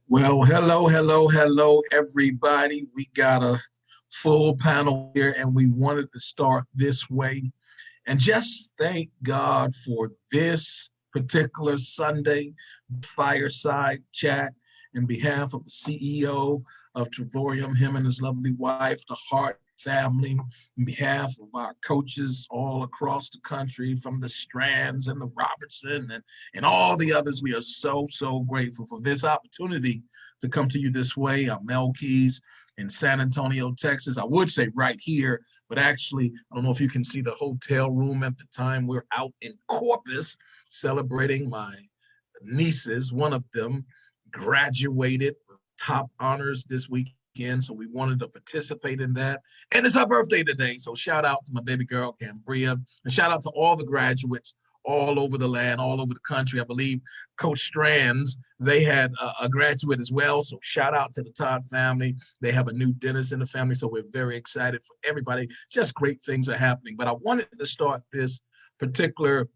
Well, hello, everybody. We got a full panel here, and we wanted to start this way. And just thank God for this particular Sunday fireside chat in behalf of the CEO of Trevorium, him and his lovely wife, the Hart family, in behalf of our coaches all across the country, from the Strands and the Robertson and all the others. We are so grateful for this opportunity to come to you this way. I'm Mel Keys in San Antonio, Texas. I would say right here, but actually, I don't know if you can see the hotel room at the time. We're out in Corpus celebrating my nieces. One of them graduated with top honors this weekend, so we wanted to participate in that. And it's her birthday today, so shout out to my baby girl, Cambria, and shout out to all the graduates all over the land, all over the country. I believe Coach Strands, they had a graduate as well. So shout out to the Todd family. They have a new dentist in the family. So we're very excited for everybody. Just great things are happening. But I wanted to start this particular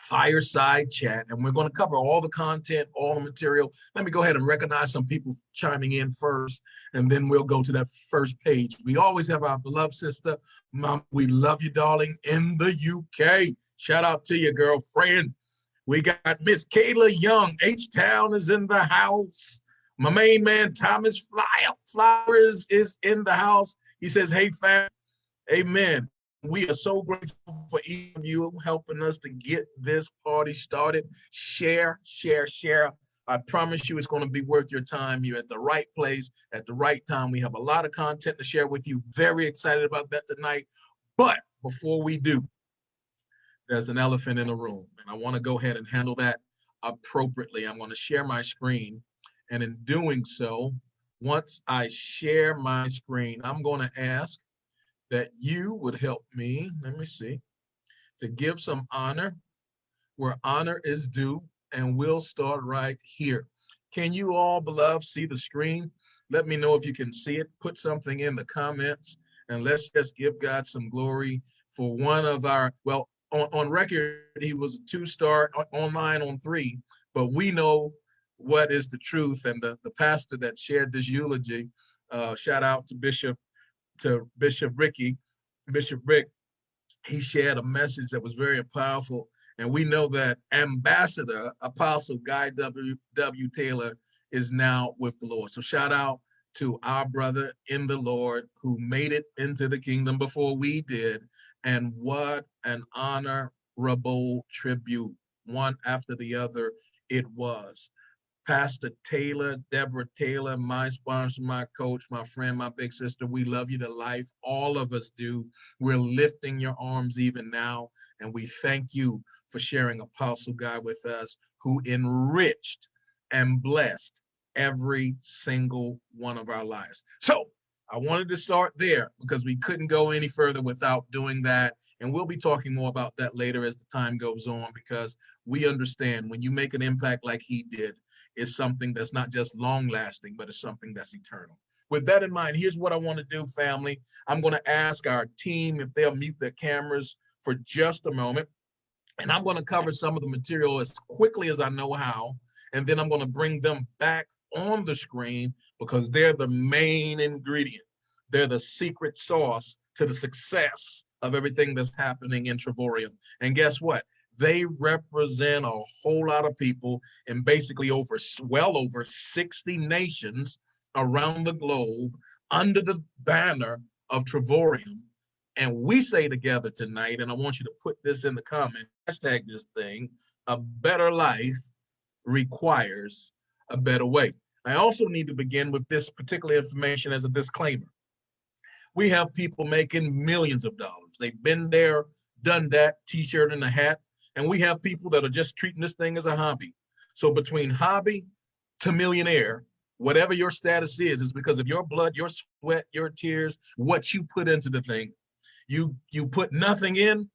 fireside chat, and we're going to cover all the content, all the material. Let me go ahead and recognize some people chiming in first, and then we'll go to that first page. We always have our beloved sister, Mom, we love you, darling, in the UK. Shout out to your girlfriend. We got Miss Kayla Young. H-Town is in the house. My main man, Thomas Flowers, is in the house. He says, hey, fam, amen. We are so grateful for each of you helping us to get this party started. Share. I promise you it's going to be worth your time. You're at the right place at the right time. We have a lot of content to share with you. Very excited about that tonight. But before we do, there's an elephant in the room, and I want to go ahead and handle that appropriately. I'm going to share my screen, and in doing so, once I share my screen, I'm going to ask that you would help me, let me see, to give some honor where honor is due, and we'll start right here. Can you all, beloved, see the screen? Let me know if you can see it. Put something in the comments, and let's just give God some glory for one of our, well, on record, he was a two-star, online on 3, but we know what is the truth, and the pastor that shared this eulogy, shout out to Bishop Rick, he shared a message that was very powerful. And we know that Ambassador Apostle Guy W. Taylor is now with the Lord. So shout out to our brother in the Lord who made it into the kingdom before we did. And what an honorable tribute, one after the other, it was. Pastor Taylor, Deborah Taylor, my sponsor, my coach, my friend, my big sister, we love you to life. All of us do. We're lifting your arms even now, and we thank you for sharing Apostle Guy with us, who enriched and blessed every single one of our lives. So I wanted to start there because we couldn't go any further without doing that. And we'll be talking more about that later as the time goes on, because we understand when you make an impact like he did, is something that's not just long lasting, but it's something that's eternal. With that in mind, here's what I want to do, family. I'm going to ask our team if they'll mute their cameras for just a moment. And I'm going to cover some of the material as quickly as I know how. And then I'm going to bring them back on the screen because they're the main ingredient. They're the secret sauce to the success of everything that's happening in Trevorium. And guess what? They represent a whole lot of people in basically well over 60 nations around the globe under the banner of Trevorium. And we say together tonight, and I want you to put this in the comment, hashtag this thing, a better life requires a better way. I also need to begin with this particular information as a disclaimer. We have people making millions of dollars. They've been there, done that, t-shirt and a hat. And we have people that are just treating this thing as a hobby. So between hobby to millionaire, whatever your status is because of your blood, your sweat, your tears, what you put into the thing. You put nothing in,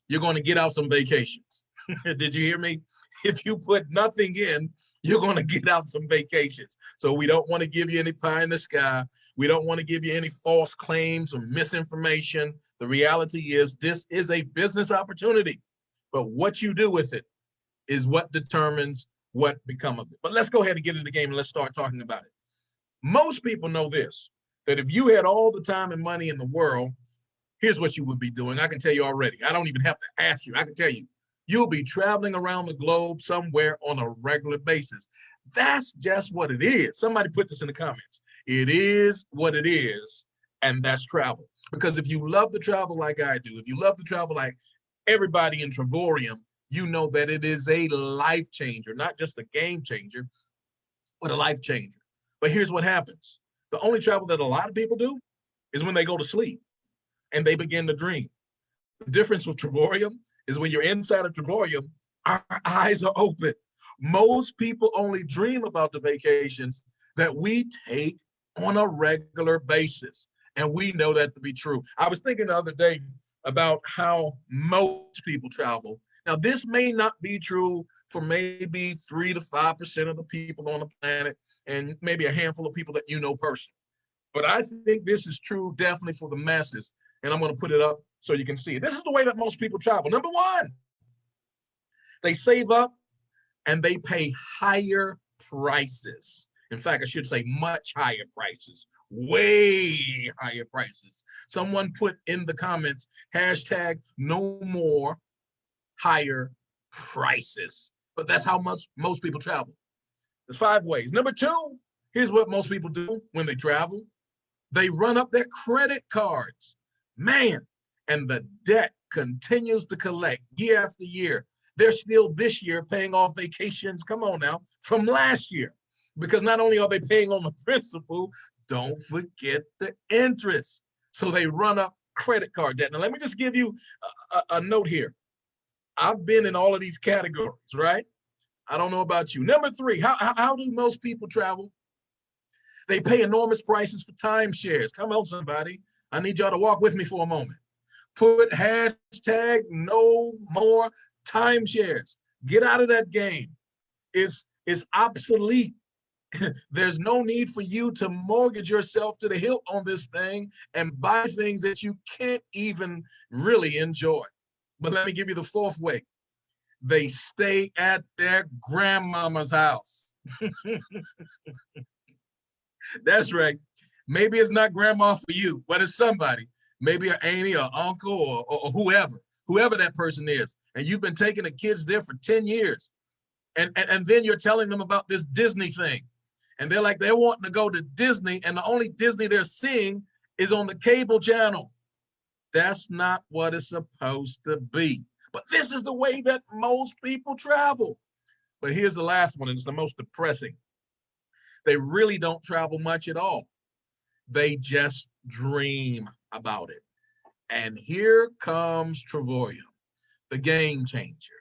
you're going to get out some vacations. Did you hear me? If you put nothing in, you're going to get out some vacations. So we don't want to give you any pie in the sky. We don't want to give you any false claims or misinformation. The reality is this is a business opportunity. But what you do with it is what determines what become of it. But let's go ahead and get in the game and let's start talking about it. Most people know this, that if you had all the time and money in the world, here's what you would be doing. I can tell you already. I don't even have to ask you. I can tell you. You'll be traveling around the globe somewhere on a regular basis. That's just what it is. Somebody put this in the comments. It is what it is, and that's travel. Because if you love to travel like I do, if you love to travel like everybody in Trevorium, you know that it is a life changer, not just a game changer, but a life changer. But here's what happens. The only travel that a lot of people do is when they go to sleep and they begin to dream. The difference with Trevorium is when you're inside of Trevorium, our eyes are open. Most people only dream about the vacations that we take on a regular basis. And we know that to be true. I was thinking the other day about how most people travel. Now, this may not be true for maybe 3 to 5% of the people on the planet and maybe a handful of people that you know personally. But I think this is true definitely for the masses. And I'm going to put it up so you can see it. This is the way that most people travel. Number one, they save up and they pay higher prices. In fact, I should say much higher prices, way higher prices. Someone put in the comments, hashtag no more higher prices. But that's how much most people travel. There's 5 ways. Number 2, here's what most people do when they travel. They run up their credit cards. Man, and the debt continues to collect year after year. They're still this year paying off vacations, come on now, from last year. Because not only are they paying on the principal, don't forget the interest. So they run up credit card debt. Now, let me just give you a note here. I've been in all of these categories, right? I don't know about you. Number 3, how do most people travel? They pay enormous prices for timeshares. Come on, somebody. I need y'all to walk with me for a moment. Put hashtag no more timeshares. Get out of that game. It's obsolete. There's no need for you to mortgage yourself to the hilt on this thing and buy things that you can't even really enjoy. But let me give you the 4th way. They stay at their grandmama's house. That's right. Maybe it's not grandma for you, but it's somebody. Maybe an auntie or uncle or whoever that person is. And you've been taking the kids there for 10 years. And then you're telling them about this Disney thing. And they're like, they're wanting to go to Disney, and the only Disney they're seeing is on the cable channel. That's not what it's supposed to be. But this is the way that most people travel. But here's the last one, and it's the most depressing. They really don't travel much at all. They just dream about it. And here comes Trevorium, the game changer,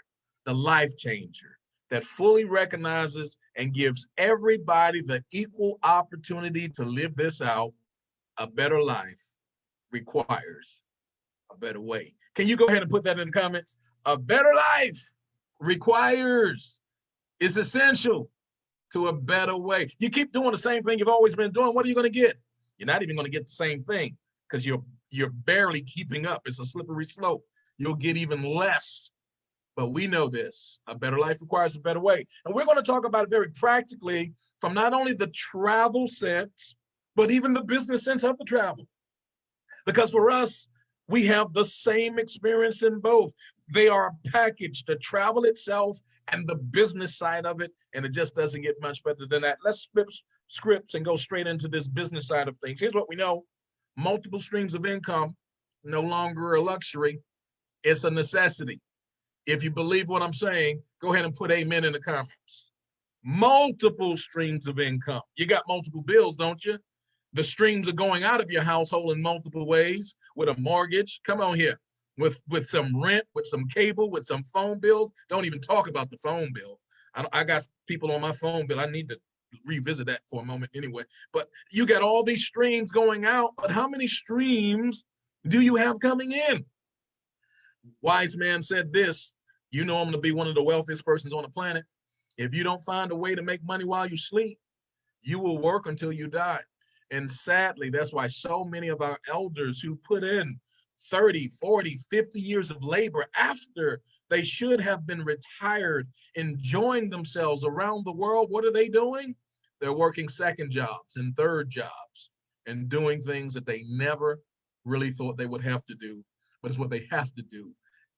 the life changer that fully recognizes and gives everybody the equal opportunity to live this out. A better life requires a better way. Can you go ahead and put that in the comments? A better life requires, is essential to a better way. You keep doing the same thing you've always been doing, what are you going to get? You're not even going to get the same thing because you're barely keeping up. It's a slippery slope. You'll get even less. But we know this. A better life requires a better way. And we're going to talk about it very practically from not only the travel sense, but even the business sense of the travel. Because for us, we have the same experience in both. They are a package, the travel itself and the business side of it. And it just doesn't get much better than that. Let's flip scripts and go straight into this business side of things. Here's what we know. Multiple streams of income, no longer a luxury. It's a necessity. If you believe what I'm saying, go ahead and put amen in the comments. Multiple streams of income. You got multiple bills, don't you? The streams are going out of your household in multiple ways with a mortgage. Come on here. With some rent, with some cable, with some phone bills. Don't even talk about the phone bill. I got people on my phone bill. I need to revisit that for a moment anyway. But you got all these streams going out, but how many streams do you have coming in? Wise man said this, you know I'm going to be one of the wealthiest persons on the planet. If you don't find a way to make money while you sleep, you will work until you die. And sadly, that's why so many of our elders who put in 30, 40, 50 years of labor after They should have been retired, enjoying themselves around the world. What are they doing? They're working second jobs and third jobs and doing things that they never really thought they would have to do, but it's what they have to do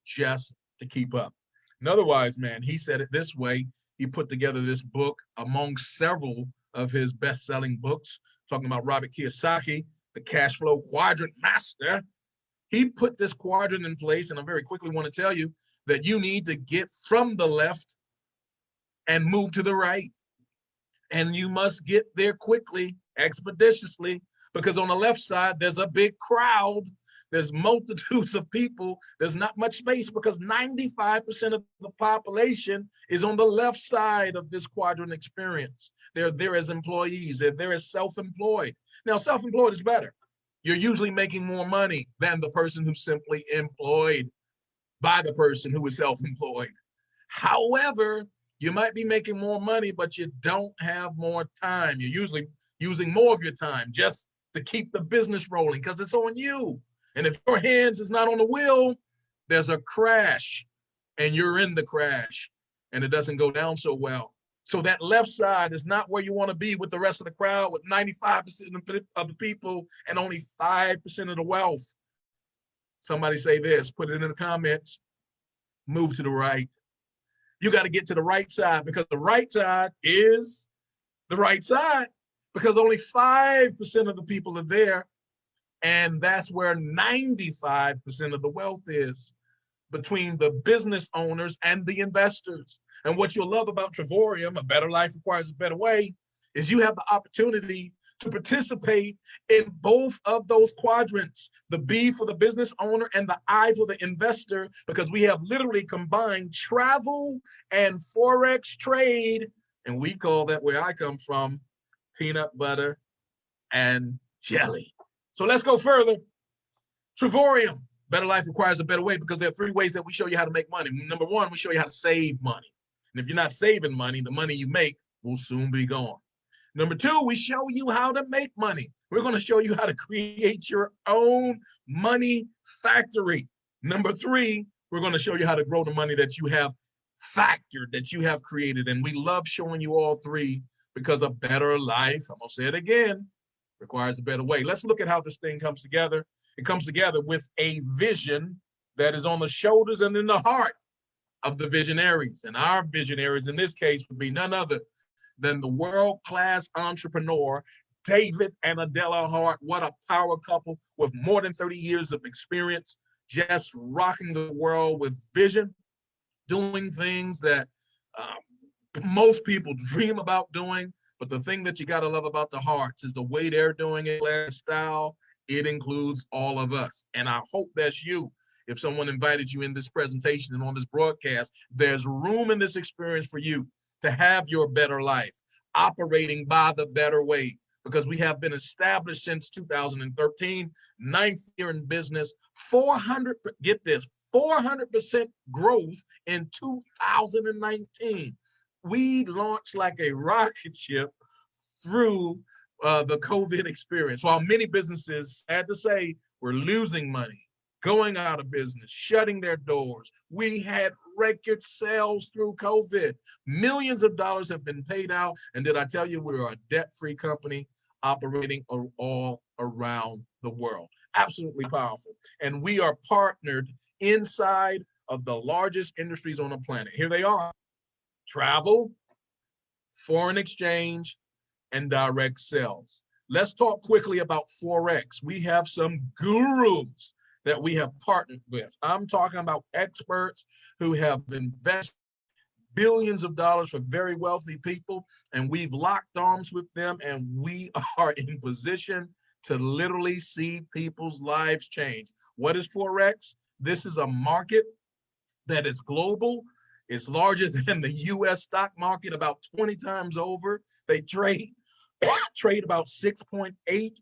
just to keep up. And otherwise, man, he said it this way. He put together this book among several of his best-selling books, talking about Robert Kiyosaki, the cash flow quadrant master. He put this quadrant in place, and I very quickly want to tell you that you need to get from the left and move to the right. And you must get there quickly, expeditiously, because on the left side, there's a big crowd. There's multitudes of people. There's not much space because 95% of the population is on the left side of this quadrant experience. They're there as employees. They're there as self-employed. Now, self-employed is better. You're usually making more money than the person who's simply employed by the person who is self-employed. However, you might be making more money, but you don't have more time. You're usually using more of your time just to keep the business rolling because it's on you. And if your hands is not on the wheel, there's a crash and you're in the crash and it doesn't go down so well. So that left side is not where you want to be with the rest of the crowd, with 95% of the people and only 5% of the wealth. Somebody say this, put it in the comments, move to the right. You got to get to the right side because the right side is the right side because only 5% of the people are there. And that's where 95% of the wealth is, between the business owners and the investors. And what you'll love about Trevorium, A Better Life Requires a Better Way, is you have the opportunity to participate in both of those quadrants, the B for the business owner and the I for the investor, because we have literally combined travel and Forex trade. And we call that, where I come from, peanut butter and jelly. So let's go further. Trevorium, Better Life Requires a Better Way, because there are 3 ways that we show you how to make money. Number 1, we show you how to save money. And if you're not saving money, the money you make will soon be gone. Number 2, we show you how to make money. We're going to show you how to create your own money factory. Number 3, we're going to show you how to grow the money that you have factored, that you have created. And we love showing you all 3 because a better life, I'm going to say it again, requires a better way. Let's look at how this thing comes together. It comes together with a vision that is on the shoulders and in the heart of the visionaries. And our visionaries in this case would be none other than the world-class entrepreneur, David and Adela Hart. What a power couple with more than 30 years of experience, just rocking the world with vision, doing things that most people dream about doing. But the thing that you got to love about the Harts is the way they're doing it, their style. It includes all of us. And I hope that's you. If someone invited you in this presentation and on this broadcast, there's room in this experience for you to have your better life, operating by the better way, because we have been established since 2013, 9th year in business, 400% growth in 2019. We launched like a rocket ship through the COVID experience. While many businesses, sad to say, were losing money, going out of business, shutting their doors, we had record sales through COVID. Millions of dollars have been paid out. And did I tell you we're a debt-free company operating all around the world? Absolutely powerful. And we are partnered inside of the largest industries on the planet. Here they are: travel, foreign exchange, and direct sales. Let's talk quickly about Forex. We have some gurus that we have partnered with. I'm talking about experts who have invested billions of dollars for very wealthy people, and we've locked arms with them, and we are in position to literally see people's lives change. What is Forex? This is a market that is global. It's larger than the US stock market, about 20 times over. They trade about 6.8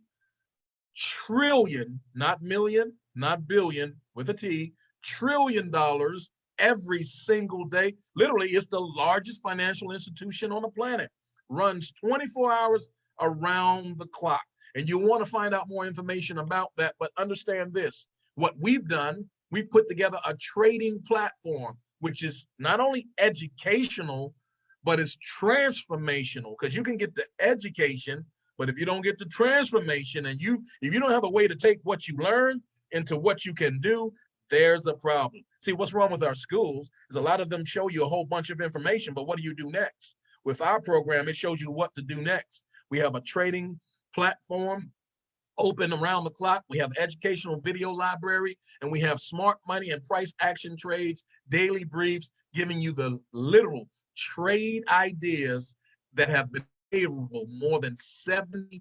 trillion, not million, not billion, with a T, trillion dollars every single day. Literally, it's the largest financial institution on the planet. Runs 24 hours around the clock. And you want to find out more information about that, but understand this. What we've done, we've put together a trading platform which is not only educational, but it's transformational, because you can get the education, but if you don't get the transformation, and if you don't have a way to take what you learn into what you can do, there's a problem. See, what's wrong with our schools is a lot of them show you a whole bunch of information, but what do you do next? With our program, it shows you what to do next. We have a trading platform open around the clock. We have educational video library, and we have smart money and price action trades, daily briefs, giving you the literal trade ideas that have been favorable more than 70%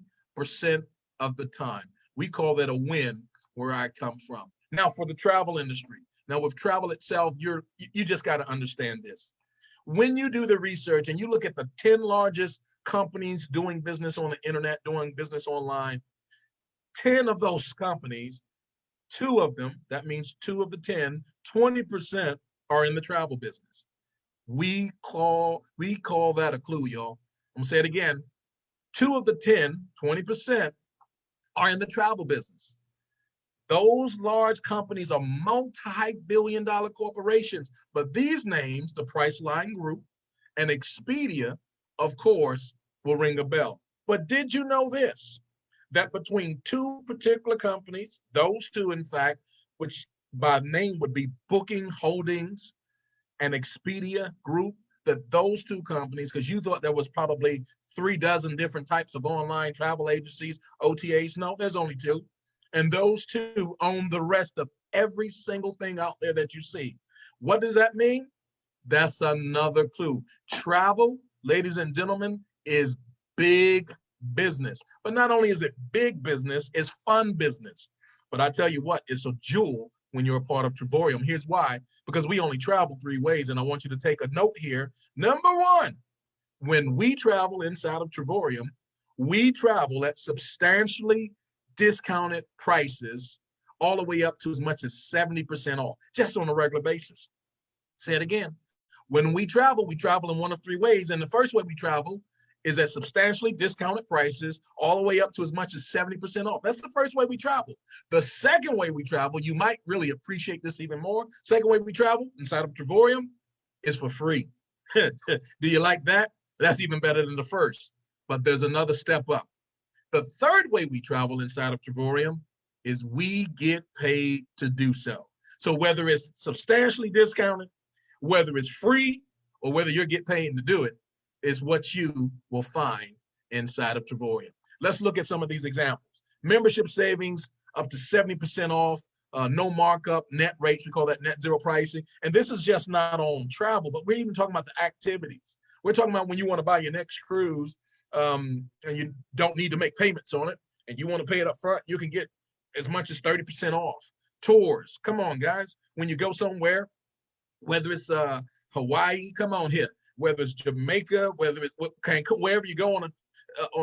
of the time. We call that a win where I come from. Now, for the travel industry, now with travel itself, you just got to understand this. When you do the research and you look at the 10 largest companies doing business on the internet, doing business online, 10 of those companies, 2 of them, that means 2 of the 10, 20% are in the travel business. We call that a clue, y'all. I'm gonna say it again. 2 of the 10, 20% are in the travel business. Those large companies are multi-billion-dollar corporations, but these names, the Priceline Group and Expedia, of course, will ring a bell. But did you know this? That between 2 particular companies, those 2, in fact, which by name would be Booking Holdings and Expedia Group, that those 2 companies, because you thought there was probably 3 dozen different types of online travel agencies, OTAs. No, there's only 2. And those 2 own the rest of every single thing out there that you see. What does that mean? That's another clue. Travel, ladies and gentlemen, is big business. But not only is it big business, it's fun business. But I tell you what, it's a jewel when you're a part of Trevorium. Here's why. Because we only travel 3 ways, and I want you to take a note here. Number 1, when we travel inside of Trevorium, we travel at substantially discounted prices, all the way up to as much as 70% off, just on a regular basis. Say it again. When we travel in one of 3 ways. And the first way we travel is at substantially discounted prices, all the way up to as much as 70% off. That's the first way we travel. The second way we travel, you might really appreciate this even more. Second way we travel inside of Trevorium is for free. Do you like that? That's even better than the first. But there's another step up. The third way we travel inside of Trevorium is we get paid to do so. So whether it's substantially discounted, whether it's free, or whether you're getting paid to do it, is what you will find inside of Trevorium. Let's look at some of these examples. Membership savings up to 70% off, no markup, net rates. We call that net zero pricing. And this is just not on travel, but we're even talking about the activities. We're talking about when you want to buy your next cruise, and you don't need to make payments on it, and you want to pay it up front, you can get as much as 30% off. Tours, come on, guys. When you go somewhere, whether it's Hawaii, come on here, whether it's Jamaica, whether it's Cancun, wherever you go on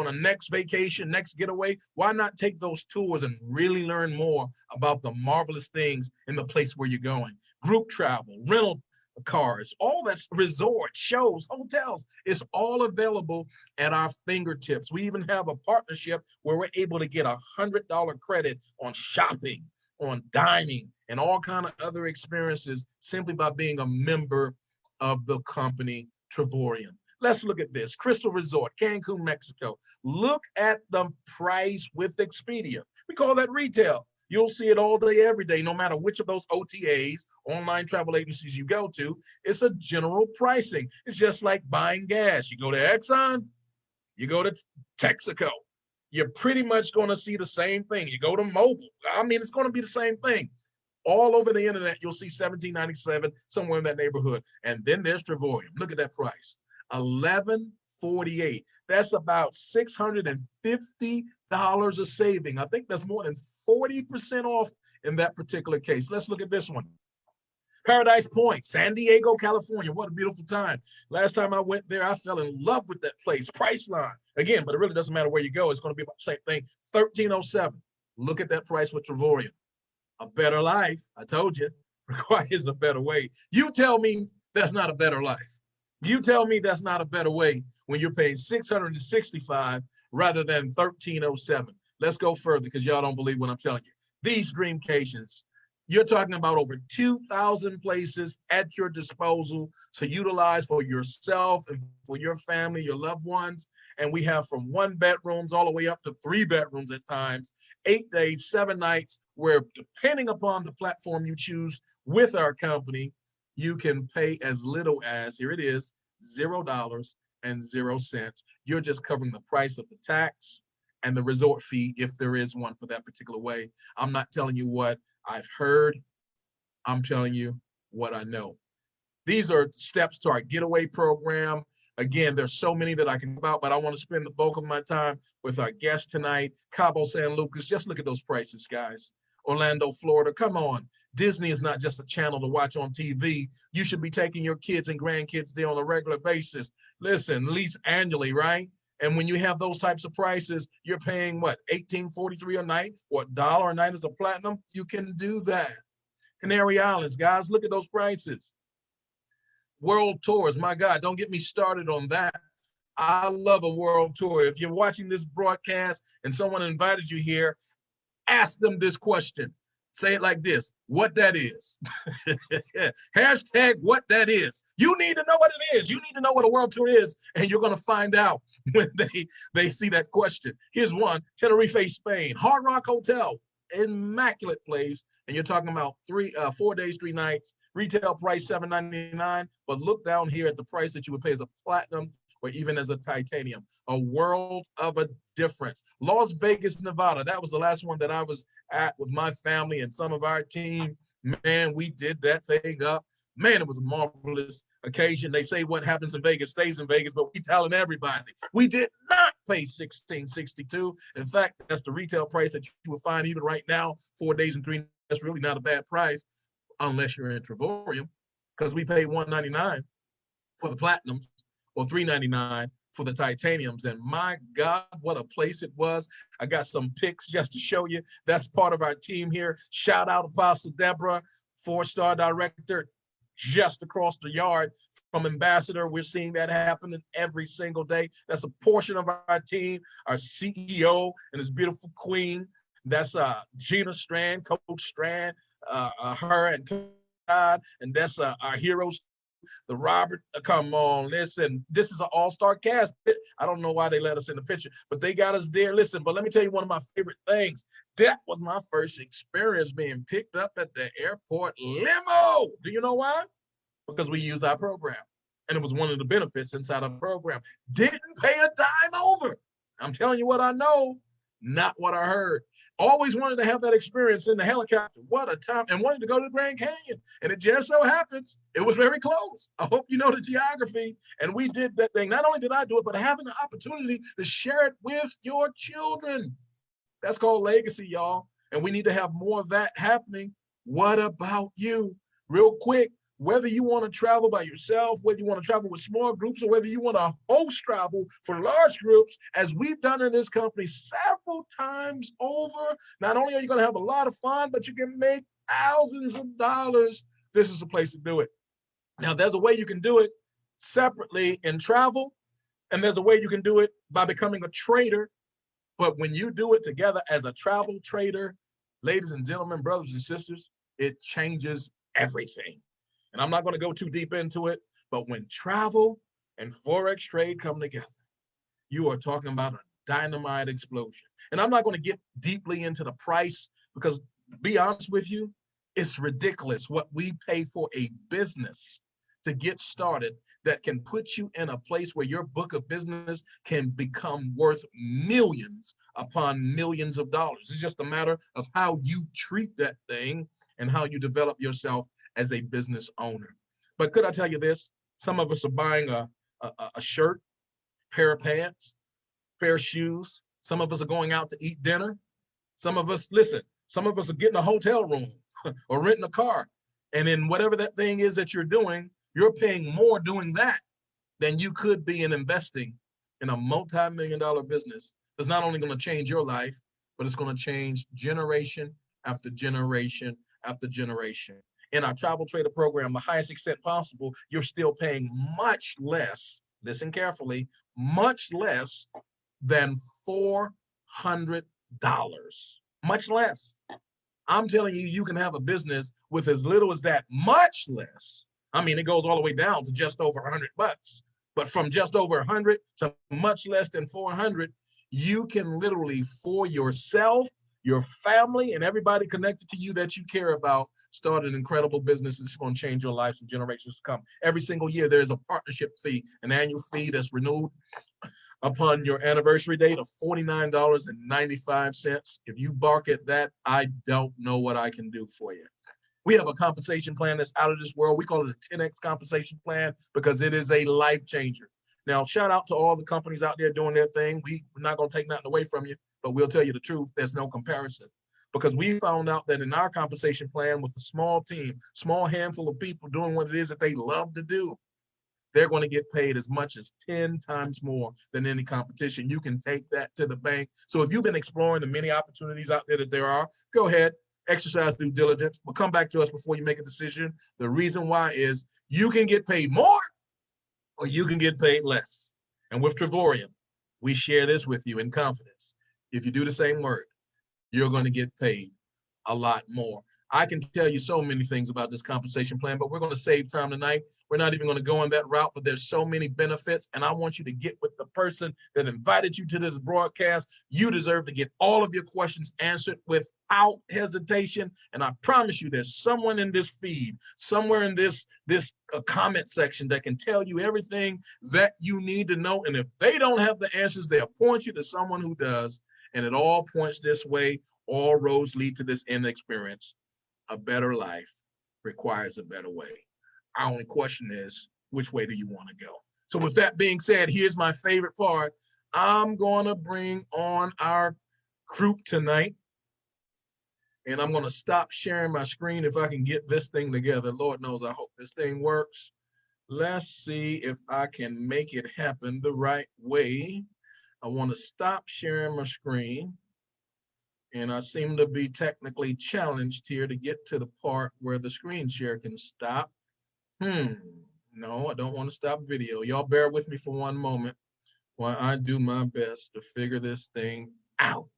a next vacation, next getaway, why not take those tours and really learn more about the marvelous things in the place where you're going? Group travel, rental cars, all that's resorts, shows, hotels, it's all available at our fingertips. We even have a partnership where we're able to get $100 credit on shopping, on dining, and all kind of other experiences simply by being a member of the company Trevorium. Let's look at this. Crystal Resort, Cancun, Mexico. Look at the price with Expedia. We call that retail. You'll see it all day, every day, no matter which of those OTAs, online travel agencies you go to. It's a general pricing. It's just like buying gas. You go to Exxon, you go to Texaco. You're pretty much going to see the same thing. You go to Mobil. I mean, it's going to be the same thing. All over the internet, you'll see $17.97, somewhere in that neighborhood. And then there's Trevorium. Look at that price, $11.48. That's about $650 a saving. I think that's more than 40% off in that particular case. Let's look at this one. Paradise Point, San Diego, California. What a beautiful time. Last time I went there, I fell in love with that place. Priceline. Again, but it really doesn't matter where you go. It's going to be about the same thing. $13.07. Look at that price with Trevorium. A better life, I told you, requires a better way. You tell me that's not a better life. You tell me that's not a better way when you're paying $665 rather than $13.07. Let's go further because y'all don't believe what I'm telling you. These dreamcations, You're talking about over 2,000 places at your disposal to utilize for yourself and for your family, your loved ones. And we have from 1 bedrooms all the way up to 3 bedrooms at times, 8 days, 7 nights, where depending upon the platform you choose with our company, you can pay as little as, here it is, $0.00. You're just covering the price of the tax and the resort fee if there is one for that particular way. I'm not telling you what I've heard. I'm telling you what I know. These are steps to our getaway program. Again, there's so many that I can talk about, but I want to spend the bulk of my time with our guest tonight, Cabo San Lucas. Just look at those prices, guys. Orlando, Florida. Come on. Disney is not just a channel to watch on TV. You should be taking your kids and grandkids there on a regular basis. Listen, at least annually, right? And when you have those types of prices, you're paying what, $18.43 a night or $1 a night as a platinum? You can do that. Canary Islands, guys, look at those prices. World tours, my God, don't get me started on that. I love a world tour. If you're watching this broadcast and someone invited you here, ask them this question. Say it like this: what that is. Hashtag what that is. You need to know what it is. You need to know what a world tour is, and you're going to find out when they see that question. Here's one: Tenerife, Spain. Hard Rock Hotel, immaculate place, and you're talking about 4 days, 3 nights. Retail price $7.99, but look down here at the price that you would pay as a platinum or even as a titanium. A world of a difference. Las Vegas, Nevada. That was the last one that I was at with my family and some of our team. Man, we did that thing up. Man, it was a marvelous occasion. They say what happens in Vegas stays in Vegas, but we telling everybody we did not pay $16.62. In fact, that's the retail price that you will find even right now, 4 days and 3 nights. That's really not a bad price unless you're in Trevorium, because we paid $199 for the platinums or $399 for the titaniums. And my God, what a place it was. I got some pics just to show you. That's part of our team here. Shout out Apostle Deborah, 4-star director, just across the yard from Ambassador. We're seeing that happening every single day. That's a portion of our team, our CEO and his beautiful queen. That's Gina Strand, Coach Strand, her and God, and that's our heroes, the Robert. Come on, listen, this is an all-star cast. I don't know why they let us in the picture, but they got us there. Listen, but let me tell you one of my favorite things. That was my first experience being picked up at the airport limo. Do you know why? Because we use our program, and it was one of the benefits inside our program. Didn't pay a dime over. I'm telling you what I know, not what I heard. Always wanted to have that experience in the helicopter. What a time. And wanted to go to the Grand Canyon. And it just so happens it was very close. I hope you know the geography. And we did that thing. Not only did I do it, but having the opportunity to share it with your children. That's called legacy, y'all. And we need to have more of that happening. What about you? Real quick, whether you want to travel by yourself, whether you want to travel with small groups, or whether you want to host travel for large groups, as we've done in this company several times over, not only are you going to have a lot of fun, but you can make thousands of dollars. This is the place to do it. Now, there's a way you can do it separately in travel, and there's a way you can do it by becoming a trader. But when you do it together as a travel trader, ladies and gentlemen, brothers and sisters, it changes everything. And I'm not going to go too deep into it, but when travel and Forex trade come together, you are talking about a dynamite explosion. And I'm not going to get deeply into the price because, to be honest with you, it's ridiculous what we pay for a business to get started that can put you in a place where your book of business can become worth millions upon millions of dollars. It's just a matter of how you treat that thing and how you develop yourself as a business owner. But could I tell you this? Some of us are buying a shirt, pair of pants, pair of shoes. Some of us are going out to eat dinner. Some of us, listen, some of us are getting a hotel room or renting a car. And in whatever that thing is that you're doing, you're paying more doing that than you could be in investing in a multi-million-dollar business that's not only going to change your life, but it's going to change generation after generation after generation. In our travel trader program, the highest extent possible, you're still paying much less, listen carefully, much less than $400. Much less. I'm telling you, you can have a business with as little as that, much less. I mean, it goes all the way down to just over $100. But from just over 100 to much less than 400, you can literally, for yourself, your family, and everybody connected to you that you care about, start an incredible business that's going to change your lives for generations to come. Every single year, there's a partnership fee, an annual fee that's renewed upon your anniversary date of $49.95. If you bark at that, I don't know what I can do for you. We have a compensation plan that's out of this world. We call it a 10X compensation plan because it is a life changer. Now, shout out to all the companies out there doing their thing. We're not going to take nothing away from you, but we'll tell you the truth. There's no comparison, because we found out that in our compensation plan, with a small team, small handful of people doing what it is that they love to do, they're going to get paid as much as 10 times more than any competition. You can take that to the bank. So if you've been exploring the many opportunities out there that there are, go ahead, exercise due diligence, but come back to us before you make a decision. The reason why is you can get paid more or you can get paid less. And with Trevorium, we share this with you in confidence. If you do the same work, you're going to get paid a lot more. I can tell you so many things about this compensation plan, but we're going to save time tonight. We're not even going to go on that route, but there's so many benefits, and I want you to get with the person that invited you to this broadcast. You deserve to get all of your questions answered without hesitation, and I promise you there's someone in this feed, somewhere in this comment section that can tell you everything that you need to know, and if they don't have the answers, they'll point you to someone who does, and it all points this way. All roads lead to this end experience. A better life requires a better way. Our only question is, which way do you want to go? So with that being said, here's my favorite part. I'm going to bring on our group tonight, and I'm going to stop sharing my screen if I can get this thing together. Lord knows I hope this thing works. Let's see if I can make it happen the right way. I want to stop sharing my screen. And I seem to be technically challenged here to get to the part where the screen share can stop. No, I don't want to stop video. Y'all bear with me for one moment while I do my best to figure this thing out.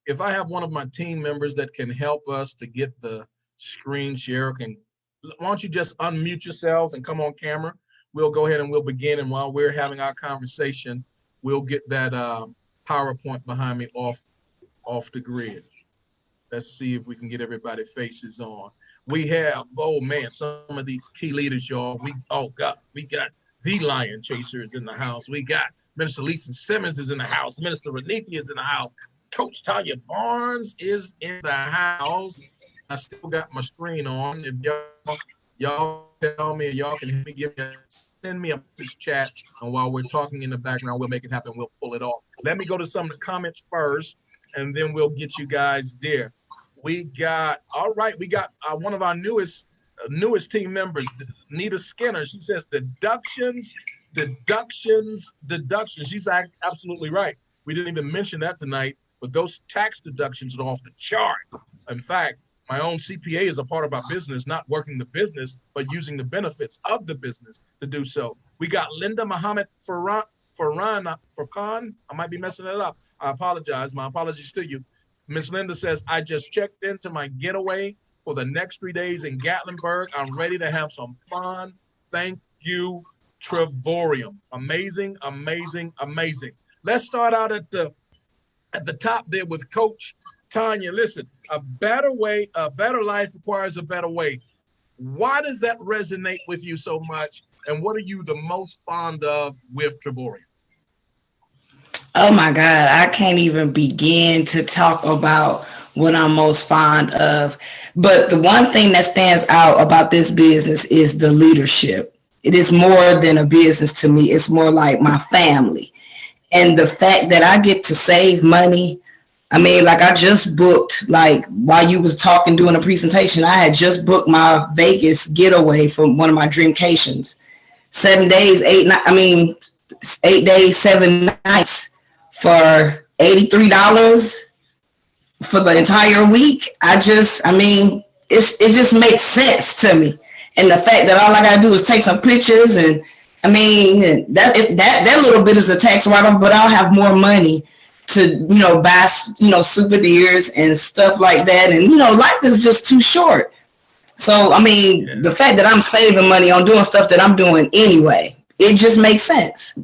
If I have one of my team members that can help us to get the screen share, why don't you just unmute yourselves and come on camera? We'll go ahead and we'll begin. And while we're having our conversation, we'll get that PowerPoint behind me off the grid. Let's see if we can get everybody's faces on. We have, oh man, some of these key leaders, y'all. We got the Lion Chasers in the house. We got Minister Lisa Simmons is in the house. Minister Renithia is in the house. Coach Tanya Barnes is in the house. I still got my screen on. If y'all tell me, y'all can hit me, send me a message chat, and while we're talking in the background, we'll make it happen. We'll pull it off. Let me go to some of the comments first, and then we'll get you guys there. We got one of our newest team members, Nita Skinner. She says deductions. She's absolutely right. We didn't even mention that tonight, but those tax deductions are off the chart. In fact, my own CPA is a part of our business, not working the business, but using the benefits of the business to do so. We got Linda Muhammad Farkan. I might be messing it up. I apologize. My apologies to you. Miss Linda says, I just checked into my getaway for the next 3 days in Gatlinburg. I'm ready to have some fun. Thank you, Trevorium. Amazing, amazing, amazing. Let's start out at the top there with Coach Tanya. Listen, a better life requires a better way. Why does that resonate with you so much? And what are you the most fond of with Trevorium? Oh my God, I can't even begin to talk about what I'm most fond of. But the one thing that stands out about this business is the leadership. It is more than a business to me. It's more like my family. And the fact that I get to save money, I mean, like I just booked, like while you was talking, doing a presentation, I had just booked my Vegas getaway from one of my dreamcations. 7 days, 8 days, 7 nights for $83 for the entire week. It just makes sense to me. And the fact that all I gotta do is take some pictures, and I mean, that little bit is a tax write-off, but I'll have more money to, buy, souvenirs and stuff like that. And, life is just too short. So, I mean, the fact that I'm saving money on doing stuff that I'm doing anyway, it just makes sense.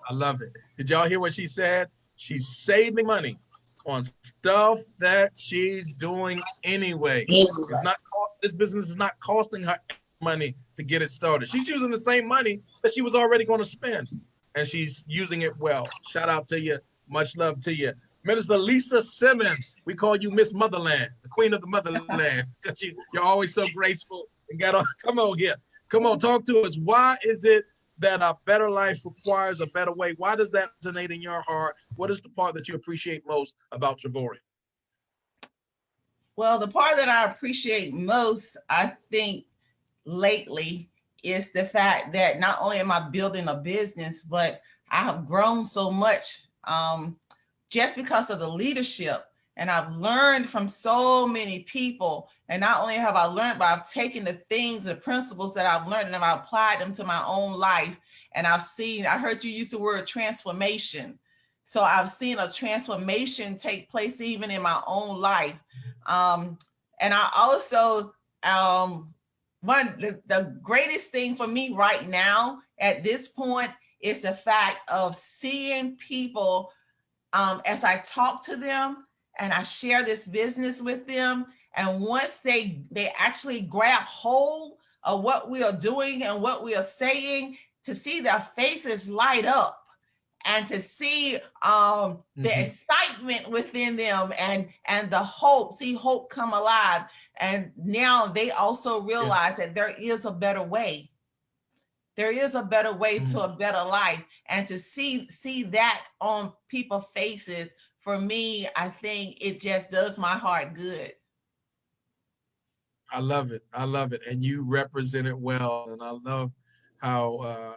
I love it. Did y'all hear what she said? She's saving money on stuff that she's doing anyway. It's not, this business is not costing her money to get it started. She's using the same money that she was already going to spend, and she's using it well. Shout out to you. Much love to you. Minister Lisa Simmons, we call you Miss Motherland, the queen of the motherland, because you're always so graceful and got on. Come on here. Come on, talk to us. Why is it that a better life requires a better way? Why does that resonate in your heart? What is the part that you appreciate most about Trevori? Well, the part that I appreciate most, I think, lately is the fact that not only am I building a business, but I have grown so much just because of the leadership. And I've learned from so many people. And not only have I learned, but I've taken the things, the principles that I've learned, and I've applied them to my own life. And I heard you use the word transformation. So I've seen a transformation take place even in my own life. And I also, the greatest thing for me right now at this point is the fact of seeing people as I talk to them and I share this business with them. And once they actually grab hold of what we are doing and what we are saying, to see their faces light up and to see the excitement within them and the hope, see hope come alive. And now they also realize that there is a better way. There is a better way to a better life. And to see that on people's faces, for me, I think it just does my heart good. I love it. I love it. And you represent it well. And I love how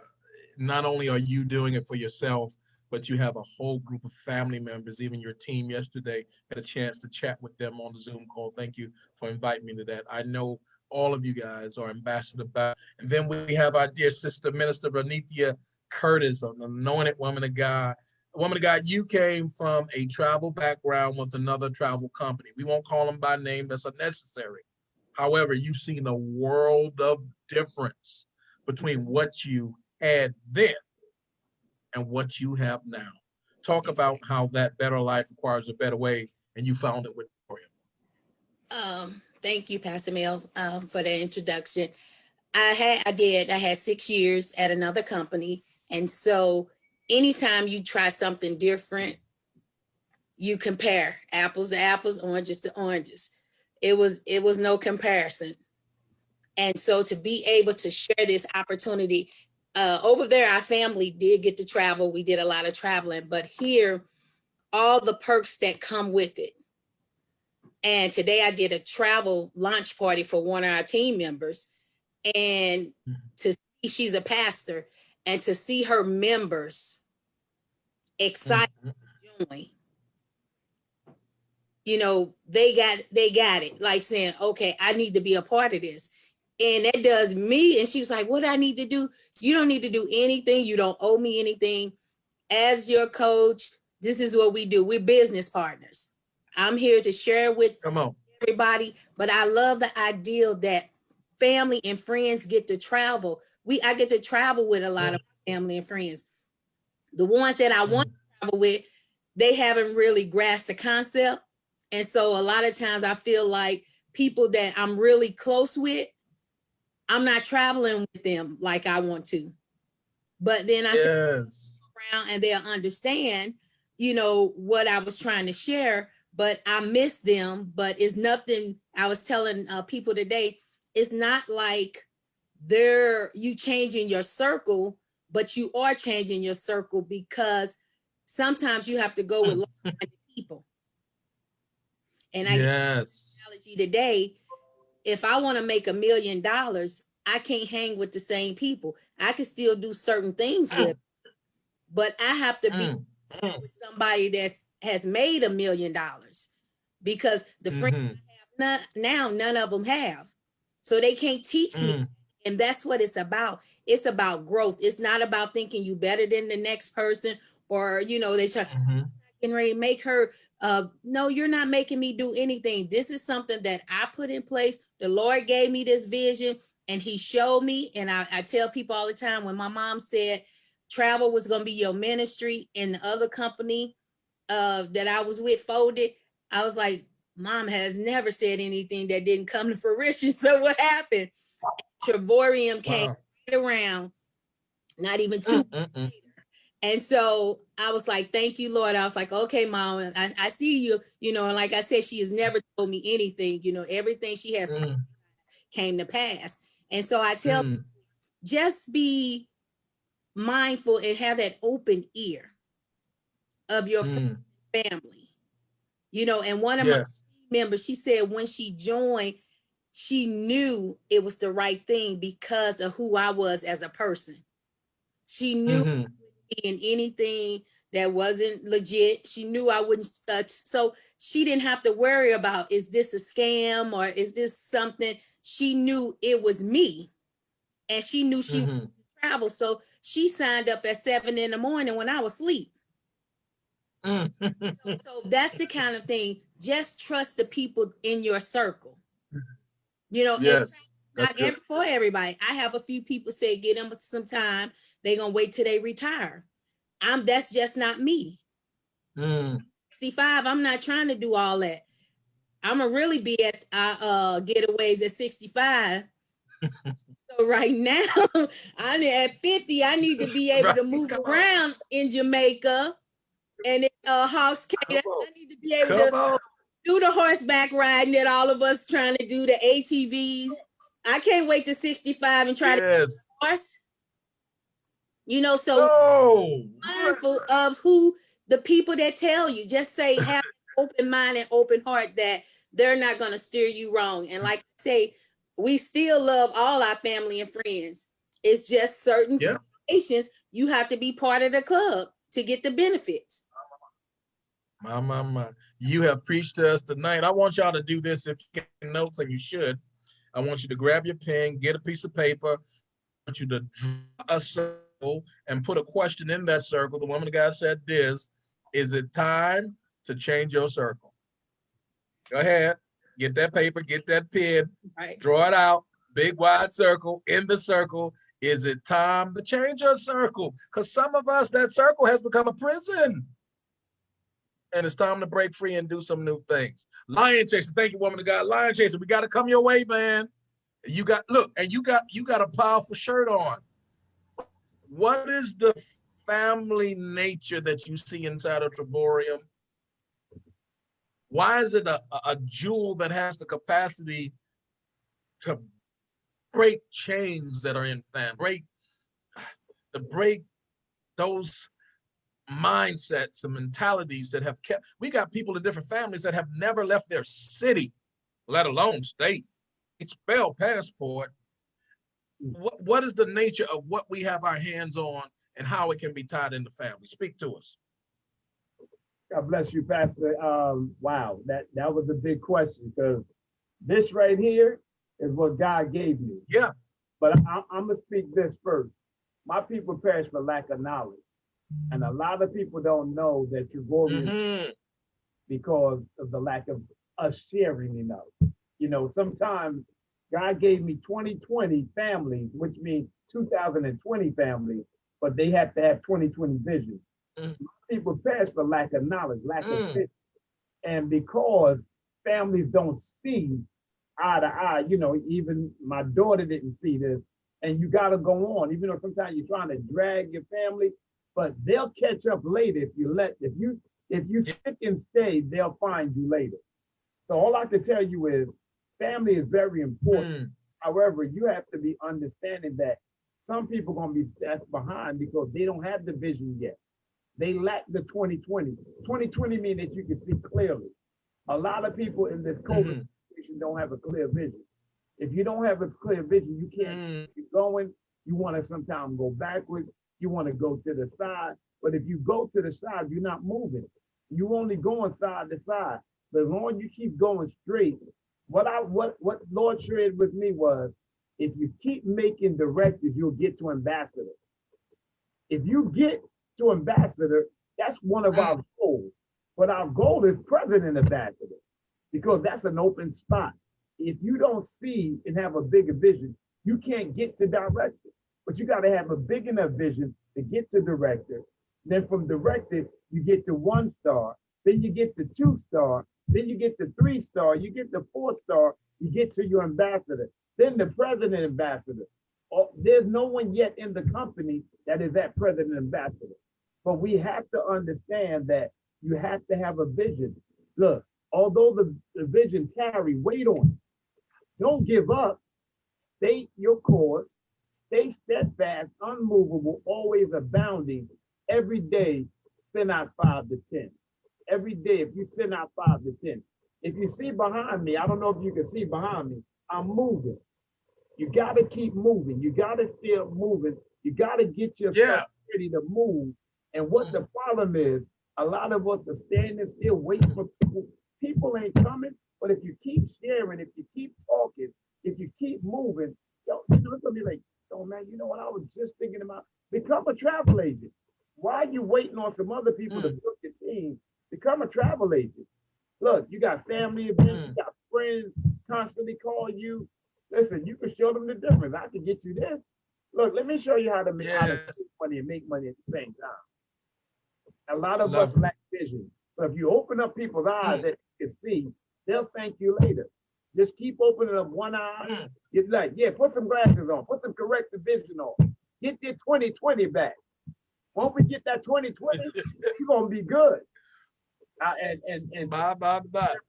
not only are you doing it for yourself, but you have a whole group of family members, even your team yesterday, had a chance to chat with them on the Zoom call. Thank you for inviting me to that. I know all of you guys are ambassador about. And then we have our dear sister, Minister Renithia Curtis, an anointed woman of God. Woman of God, you came from a travel background with another travel company. We won't call them by name, that's unnecessary. However, you've seen a world of difference between what you had then and what you have now. Talk about how that better life requires a better way, and you found it with Victoria. Thank you, Pastor Mel, for the introduction. I had 6 years at another company, and so anytime you try something different, you compare apples to apples, oranges to oranges. It was no comparison. And so to be able to share this opportunity, over there, our family did get to travel. We did a lot of traveling, but here, all the perks that come with it. And today I did a travel launch party for one of our team members, and to see, she's a pastor, and to see her members excited to join, they got it, like saying, okay, I need to be a part of this. And that does me. And she was like, what do I need to do? You don't need to do anything. You don't owe me anything. As your coach, this is what we do. We're business partners. I'm here to share with everybody. But I love the idea that family and friends get to travel. I get to travel with a lot of family and friends. The ones that I want to travel with, they haven't really grasped the concept. And so a lot of times I feel like people that I'm really close with, I'm not traveling with them like I want to. But then I sit around and they'll understand, what I was trying to share, but I miss them. But it's nothing. I was telling people today, it's not like you changing your circle, but you are changing your circle because sometimes you have to go with like-minded people. And I get an analogy today. If I want to make $1 million, I can't hang with the same people. I can still do certain things with, but I have to be with somebody that has made $1 million, because the friends I have now, none of them have. So they can't teach me. And that's what it's about. It's about growth. It's not about thinking you better than the next person, or, they try. getting ready to make her, no, you're not making me do anything. This is something that I put in place. The Lord gave me this vision and he showed me. And I tell people all the time, when my mom said travel was going to be your ministry and the other company that I was with folded, I was like, Mom has never said anything that didn't come to fruition. So what happened? Trevorium came right around, not even 2 later. And so I was like, thank you, Lord. I was like, okay, Mom, I see you, you know, and like I said, she has never told me anything, you know, everything she has came to pass. And so I tell you, just be mindful and have that open ear of your family, you know. And one of my members, she said when she joined, she knew it was the right thing because of who I was as a person. She knew in anything that wasn't legit. She knew I wouldn't touch. So she didn't have to worry about, is this a scam or is this something? She knew it was me, and she knew she would travel. So she signed up at 7 a.m. when I was asleep. So that's the kind of thing. Just trust the people in your circle. You know, yes, not for everybody. I have a few people say, get them some time. They're gonna wait till they retire. That's just not me. 65, I'm not trying to do all that. I'm gonna really be at getaways at 65. So right now, I'm at 50. I need to be able to move around in Jamaica and in Hawks Cay. I need to be able to do the horseback riding that all of us trying to do, the ATVs. I can't wait to 65 and try to do horse. You know, so mindful of who the people that tell you. Just say, have an open mind and open heart that they're not going to steer you wrong. And like I say, we still love all our family and friends. It's just certain situations you have to be part of the club to get the benefits. My. You have preached to us tonight. I want y'all to do this if you get notes, and you should. I want you to grab your pen, get a piece of paper. I want you to draw a circle and put a question in that circle. The woman of God said this: is it time to change your circle? Go ahead. Get that paper, get that pen, draw it out, big wide circle. In the circle, is it time to change your circle? Because some of us, that circle has become a prison. And it's time to break free and do some new things. Lion Chaser, thank you, woman of God. Lion Chaser, we got to come your way, man. You got, look, and you got a powerful shirt on. What is the family nature that you see inside of Triborium? Why is it a jewel that has the capacity to break chains that are in family, break those mindsets and mentalities that have kept? We got people in different families that have never left their city, let alone state. Spell passport. What is the nature of what we have our hands on and how it can be tied into family? Speak to us. God bless you, Pastor. Wow, that was a big question, because this right here is what God gave me. Yeah. But I'm gonna speak this first. My people perish for lack of knowledge. And a lot of people don't know that you're going because of the lack of us sharing enough. You know, sometimes God gave me 2020 families, which means 2020 families, but they have to have 2020 vision. People perish for lack of knowledge, lack of vision. And because families don't see eye to eye, you know, even my daughter didn't see this, and you got to go on, even though sometimes you're trying to drag your family, but they'll catch up later if you stick and stay, they'll find you later. So all I can tell you is family is very important. However, you have to be understanding that some people are going to be left behind because they don't have the vision yet. They lack the 2020. 2020 means that you can see clearly. A lot of people in this COVID situation don't have a clear vision. If you don't have a clear vision, you can't keep going. You want to sometimes go backwards. You want to go to the side. But if you go to the side, you're not moving. You only going side to side. But as long as you keep going straight, what Lord shared with me was, if you keep making directives, you'll get to ambassador. If you get to ambassador, that's one of our goals. But our goal is president ambassador, because that's an open spot. If you don't see and have a bigger vision, you can't get to director. But you got to have a big enough vision to get to director. Then from director, you get to 1-star. Then you get to 2-star. Then you get to 3-star. You get to 4-star. You get to your ambassador. Then the president ambassador. There's no one yet in the company that is that president ambassador. But we have to understand that you have to have a vision. Look, although the vision carry, wait on it. Don't give up. Stay your course. Stay steadfast, unmovable, always abounding. Every day, send out 5 to 10. Every day, if you send out 5 to 10. If you see behind me, I don't know if you can see behind me, I'm moving. You got to keep moving. You got to still moving. You got to get yourself ready to move. And what the problem is, a lot of us are standing still waiting for people. People ain't coming, but if you keep sharing, if you keep talking, if you keep moving, yo, it's gonna be like, oh man, you know what? I was just thinking about become a travel agent. Why are you waiting on some other people to book your team? Become a travel agent. Look, you got family events, you got friends constantly call you. Listen, you can show them the difference. I can get you this. Look, let me show you how to make money and make money at the same time. A lot of us lack vision. So if you open up people's eyes that you can see, they'll thank you later. Just keep opening up one eye. It's like, yeah, put some glasses on, put some corrective vision on. Get your 20/20 back. Once we get that 20/20, you're gonna be good. And bye.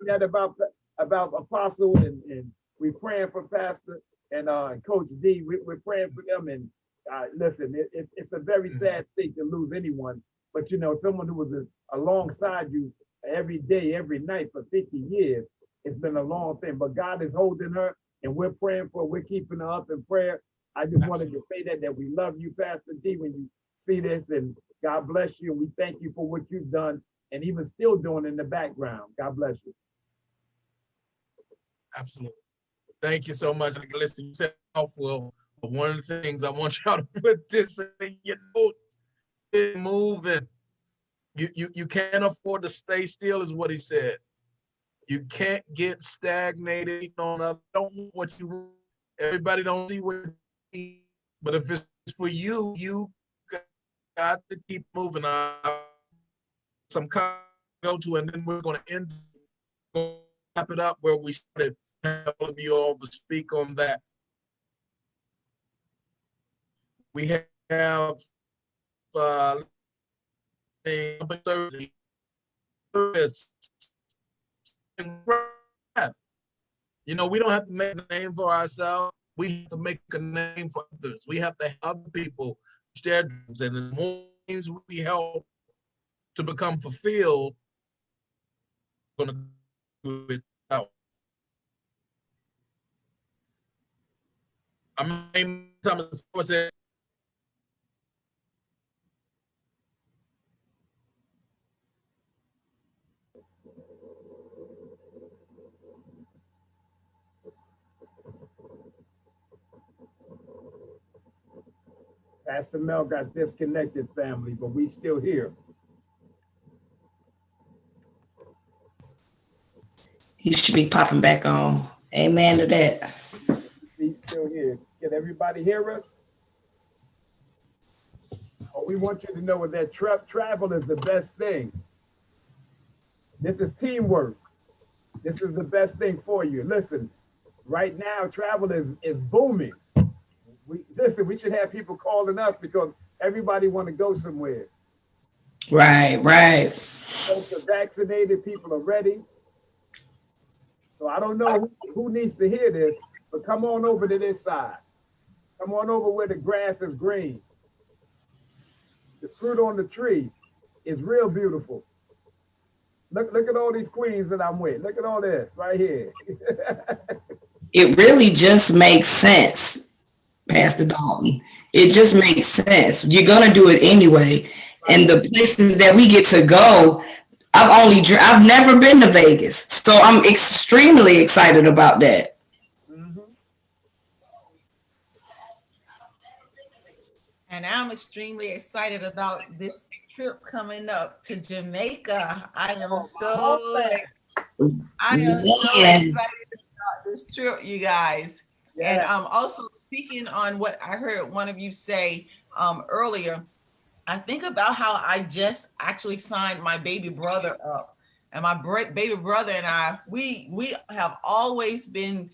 That about Apostle and we praying for Pastor and Coach D. We're praying for them. And listen, it's a very sad thing to lose anyone. But you know, someone who was alongside you every day, every night for 50 years, it's been a long thing. But God is holding her, and we're praying for her. We're keeping her up in prayer. I just wanted to say that we love you, Pastor D, when you see this, and God bless you. And we thank you for what you've done and even still doing in the background. God bless you. Absolutely. Thank you so much. Listen, you said well, one of the things I want y'all to put this in your notes. Moving. You can't afford to stay still, is what he said. You can't get stagnated on up. Don't know what you want. Everybody don't see what you need. But if it's for you, you got to keep moving. Some go to, and then we're going to wrap it up where we started. Have all of you all to speak on that. We have you know, we don't have to make a name for ourselves. We have to make a name for others. We have to have other people share dreams, and the more dreams we help to become fulfilled, we're going to do it out. I'm saying, Pastor Mel got disconnected, family, but we still here. He should be popping back on. Amen to that. He's still here. Can everybody hear us? Oh, we want you to know that travel is the best thing. This is teamwork. This is the best thing for you. Listen, right now, travel is booming. We should have people calling us because everybody want to go somewhere. Right. Folks are vaccinated, people are ready. So I don't know who needs to hear this, but come on over to this side. Come on over where the grass is green. The fruit on the tree is real beautiful. Look at all these queens that I'm with. Look at all this right here. It really just makes sense, Pastor Dalton. It just makes sense. You're going to do it anyway. And the places that we get to go, I've never been to Vegas. So I'm extremely excited about that. Mm-hmm. And I'm extremely excited about this trip coming up to Jamaica. I am Oh, my so homeland. Yeah. excited about this trip, you guys. And Yeah. also speaking on what I heard one of you say earlier, I think about how I just actually signed my baby brother up, and my baby brother and I, we have always been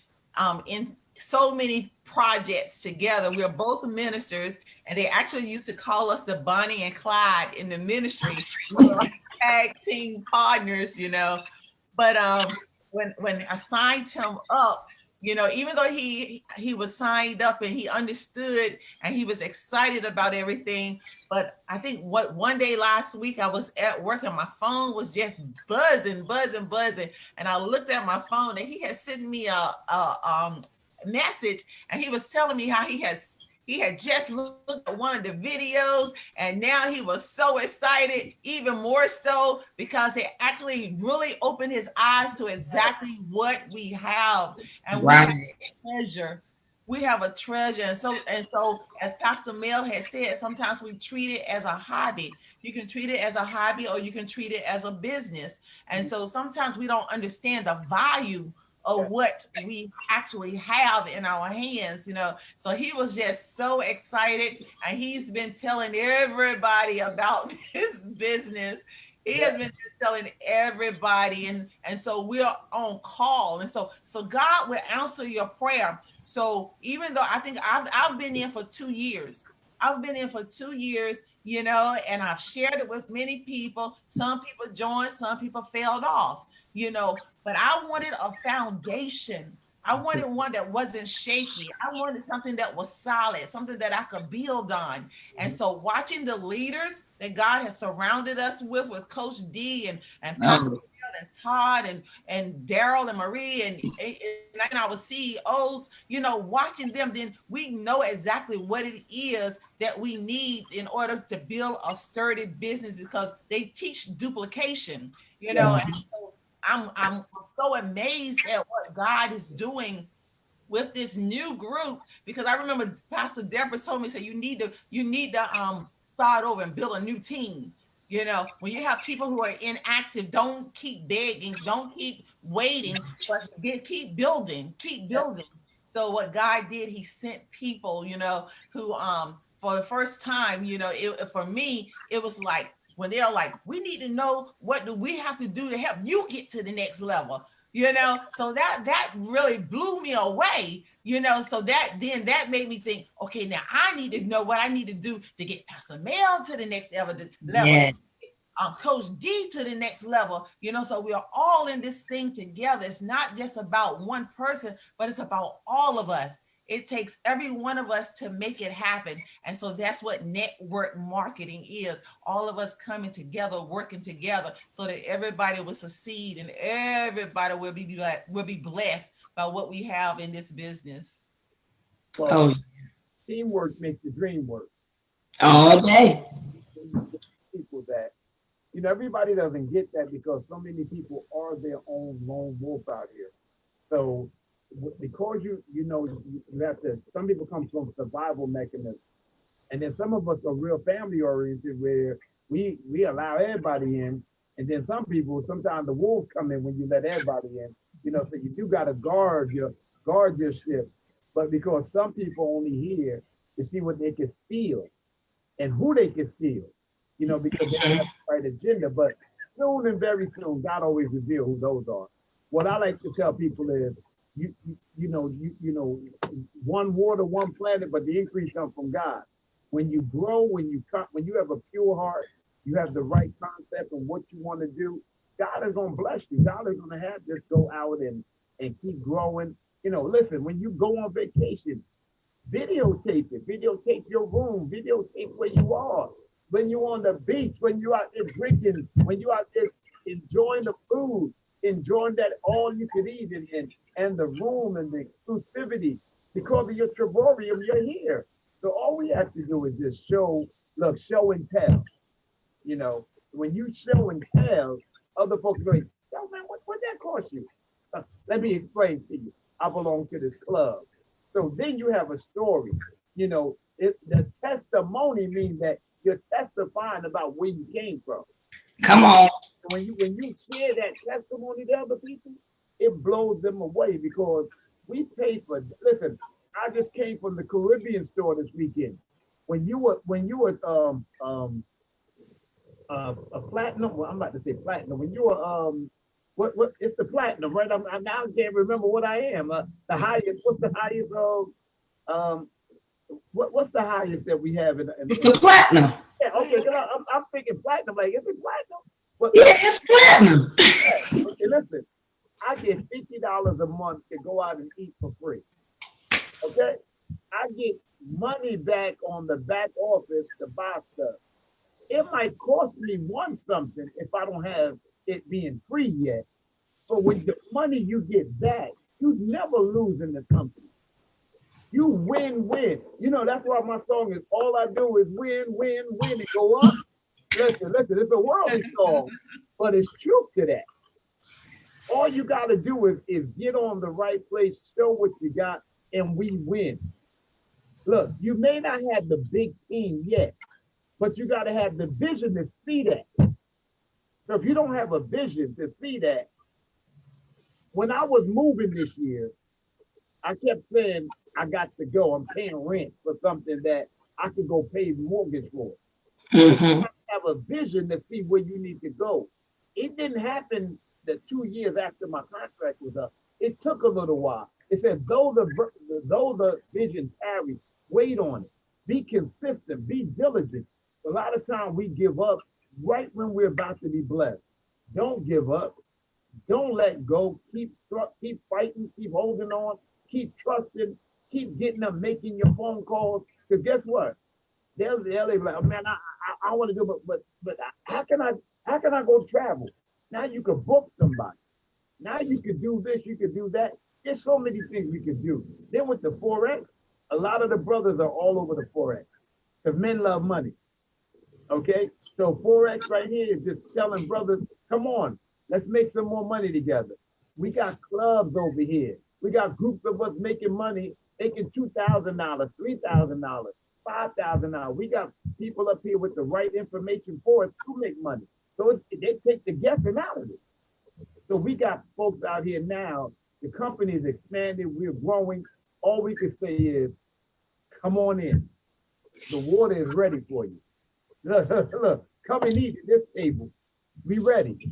in so many projects together. We're both ministers, and they actually used to call us the Bonnie and Clyde in the ministry. We were tag team partners, you know. But when I signed him up, you know, even though he was signed up and he understood and he was excited about everything, but I think what one day last week I was at work and my phone was just buzzing, buzzing, buzzing, and I looked at my phone and he had sent me a message, and he was telling me how he had just looked at one of the videos, and now he was so excited, even more so because it actually really opened his eyes to exactly what we have, and we have Right. treasure. We have a treasure. And so as Pastor Mel has said, sometimes we treat it as a hobby. You can treat it as a hobby or you can treat it as a business. And so sometimes we don't understand the value of what we actually have in our hands, you know. So he was just so excited, and he's been telling everybody about this business. He has been just telling everybody, and so we're on call, and so God will answer your prayer. So even though I think I've been in for 2 years, I've been in for 2 years, you know, and I've shared it with many people. Some people joined, some people failed off, you know, but I wanted a foundation. I wanted one that wasn't shaky. I wanted something that was solid, something that I could build on. And so watching the leaders that God has surrounded us with Coach D and Pastor Oh, Bill and Todd and Daryl and Marie and our CEOs, you know, watching them, then we know exactly what it is that we need in order to build a sturdy business, because they teach duplication, you know. And so I'm so amazed at what God is doing with this new group, because I remember Pastor Deborah told me, so you need to start over and build a new team. You know, when you have people who are inactive, don't keep begging, don't keep waiting, but keep building, keep building. So what God did, he sent people, you know, who for the first time, you know, for me, it was like when they're like, we need to know what do we have to do to help you get to the next level, you know. So that really blew me away, you know. So that made me think, okay, now I need to know what I need to do to get Pastor Mel to the next level, yeah. Coach D to the next level, you know. So we are all in this thing together. It's not just about one person, but it's about all of us. It takes every one of us to make it happen. And so that's what network marketing is. All of us coming together, working together so that everybody will succeed and everybody will be blessed by what we have in this business. Well, Oh, teamwork makes the dream work. And all day. people that, you know, everybody doesn't get that because so many people are their own lone wolf out here. So because you know you have to. Some people come from survival mechanism, and then some of us are real family oriented where we allow everybody in, and then some people sometimes the wolves come in when you let everybody in. You know, so you do got to guard your ship, but because some people only here to see what they can steal and who they can steal, you know, because they don't have the right agenda. But soon and very soon, God always reveal who those are. What I like to tell people is, you know, one water, one planet, but the increase comes from God. When you grow, when you have a pure heart, you have the right concept and what you want to do. God is gonna bless you. God is gonna have this go out and keep growing. You know, listen, when you go on vacation, videotape it, videotape your room, videotape where you are. When you're on the beach, when you're out there drinking, when you're out there enjoying the food, enjoying that all you could eat and the room and the exclusivity. Because of your triborium, you're here. So all we have to do is just show and tell. You know, when you show and tell, other folks go, yo man, what that cost you? Let me explain to you. I belong to this club. So then you have a story. You know, the testimony means that you're testifying about where you came from. Come on. When you share that testimony to other people, it blows them away because we pay for. Listen, I just came from the Caribbean store this weekend. When you were a platinum, well, I'm about to say platinum. When you were what it's the platinum, right? I now can't remember what I am. The highest. What's the highest of what's the highest that we have in It's the platinum. Yeah, okay. I'm thinking platinum. Like, is it platinum? But, yeah, it's platinum. Yeah, okay, listen. I get $50 a month to go out and eat for free. Okay, I get money back on the back office to buy stuff. It might cost me something if I don't have it being free yet. But with the money you get back, you never lose in the company. You win-win. You know, that's why my song is all I do is win, win, win, and go up. Listen, it's a worldly song, but it's truth to that. All you got to do is get on the right place, show what you got, and we win. Look, you may not have the big team yet, but you got to have the vision to see that. So if you don't have a vision to see that, when I was moving this year, I kept saying, I got to go. I'm paying rent for something that I could go pay the mortgage for. Mm-hmm. You have a vision to see where you need to go. It didn't happen the 2 years after my contract was up. It took a little while. It said, though the vision tarries, wait on it. Be consistent. Be diligent. A lot of times we give up right when we're about to be blessed. Don't give up. Don't let go. Keep fighting. Keep holding on. Keep trusting. Keep getting up, making your phone calls. Because guess what? They'll be like, oh, man, I want to do it, but how can I go travel? Now you can book somebody. Now you can do this, you can do that. There's so many things you can do. Then with the Forex, a lot of the brothers are all over the Forex because men love money. Okay, so Forex right here is just telling brothers, come on, let's make some more money together. We got clubs over here. We got groups of us making money, making $2,000, $3,000, $5,000. We got people up here with the right information for us to make money. So they take the guessing out of it. So we got folks out here now. The company is expanding. We're growing. All we can say is, come on in. The water is ready for you. Look, come and eat at this table. We ready.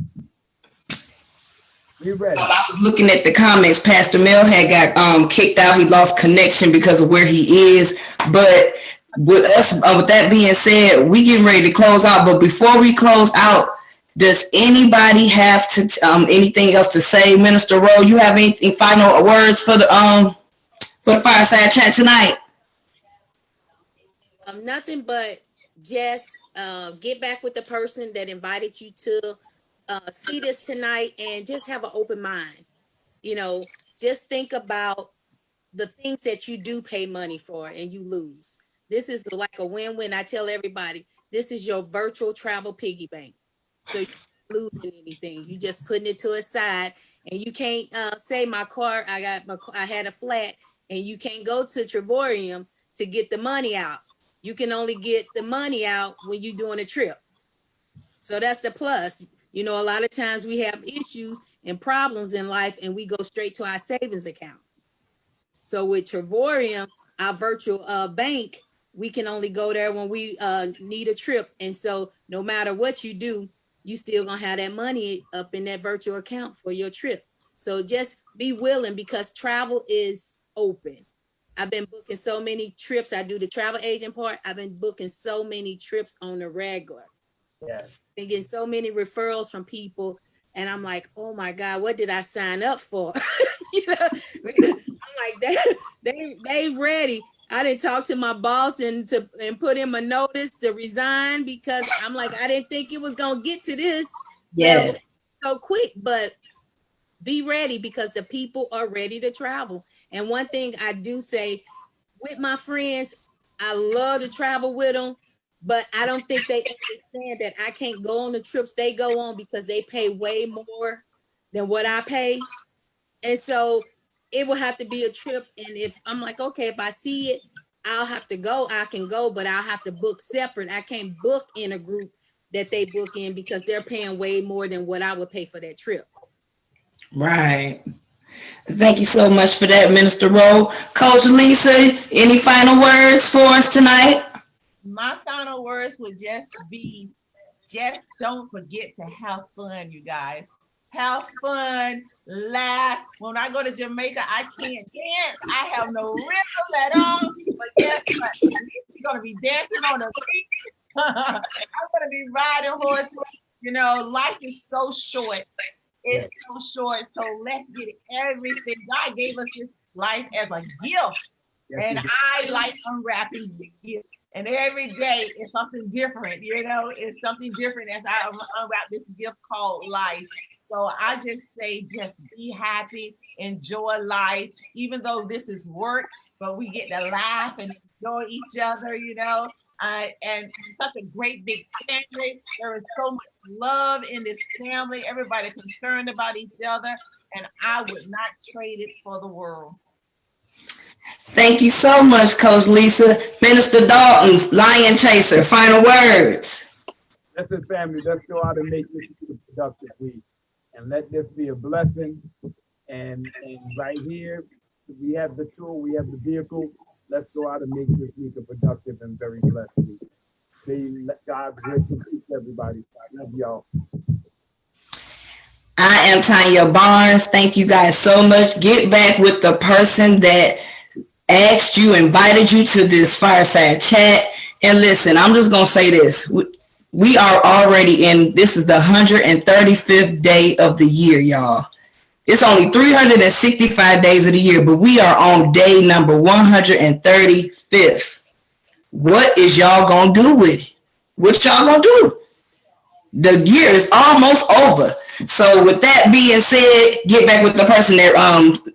We ready. I was looking at the comments. Pastor Mel had got kicked out. He lost connection because of where he is. But with us, with that being said, we getting ready to close out. But before we close out, does anybody have to anything else to say? Minister Rowe, you have anything final words for the fireside chat tonight? Nothing but just get back with the person that invited you to see this tonight and just have an open mind. You know, just think about the things that you do pay money for and you lose. This is like a win-win. I tell everybody, this is your virtual travel piggy bank. So you're not losing anything. You just putting it to a side, and you can't say my car, I had a flat, and you can't go to Trevorium to get the money out. You can only get the money out when you're doing a trip. So that's the plus. You know, a lot of times we have issues and problems in life, and we go straight to our savings account. So with Trevorium, our virtual bank, we can only go there when we need a trip. And so no matter what you do, you still gonna have that money up in that virtual account for your trip. So just be willing, because travel is open. I've been booking so many trips. I do the travel agent part. I've been booking so many trips on the regular. Yes. Been getting so many referrals from people. And I'm like, oh my God, what did I sign up for? You know, I'm like, they ready. I didn't talk to my boss and put him a notice to resign, because I'm like, I didn't think it was gonna get to this so quick. But be ready, because the people are ready to travel. And one thing I do say with my friends, I love to travel with them, but I don't think they understand that I can't go on the trips they go on because they pay way more than what I pay. And so it will have to be a trip. And if I'm like, okay, if I see it I'll have to go. I can go, but I'll have to book separate. I can't book in a group that they book in because they're paying way more than what I would pay for that trip. Right. Thank you so much for that, Minister Rowe. Coach Lisa, any final words for us tonight? My final words would just be, just don't forget to have fun, you guys. Have fun, laugh. When I go to Jamaica, I can't dance. I have no rhythm at all. But guess what? We're gonna be dancing on the beach. I'm gonna be riding horses. You know, life is so short. It's so short. So let's get everything. God gave us this life as a gift. And I like unwrapping gifts. And every day is something different, you know, it's something different as I unwrap this gift called life. So I just say, just be happy, enjoy life, even though this is work, but we get to laugh and enjoy each other, you know, and such a great big family. There is so much love in this family, everybody concerned about each other, and I would not trade it for the world. Thank you so much, Coach Lisa. Minister Dalton, Lion Chaser, final words. Listen, family, let's go out and make this a productive week. And let this be a blessing. And right here, we have the tool, we have the vehicle. Let's go out and make this week a productive and very blessed week. May God bless you, everybody. I love y'all. I am Tanya Barnes. Thank you guys so much. Get back with the person that asked you, invited you to this fireside chat. And listen, I'm just going to say this. We are already in, this is the 135th day of the year, y'all. It's only 365 days of the year, but we are on day number 135th. What is y'all going to do with it? What y'all going to do? The year is almost over. So with that being said, get back with the person that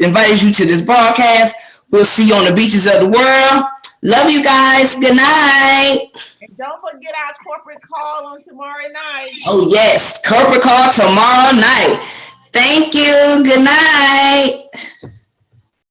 invited you to this broadcast. We'll see you on the beaches of the world. Love you guys. Good night. And don't forget our corporate call on tomorrow night. Oh, yes. Corporate call tomorrow night. Thank you. Good night.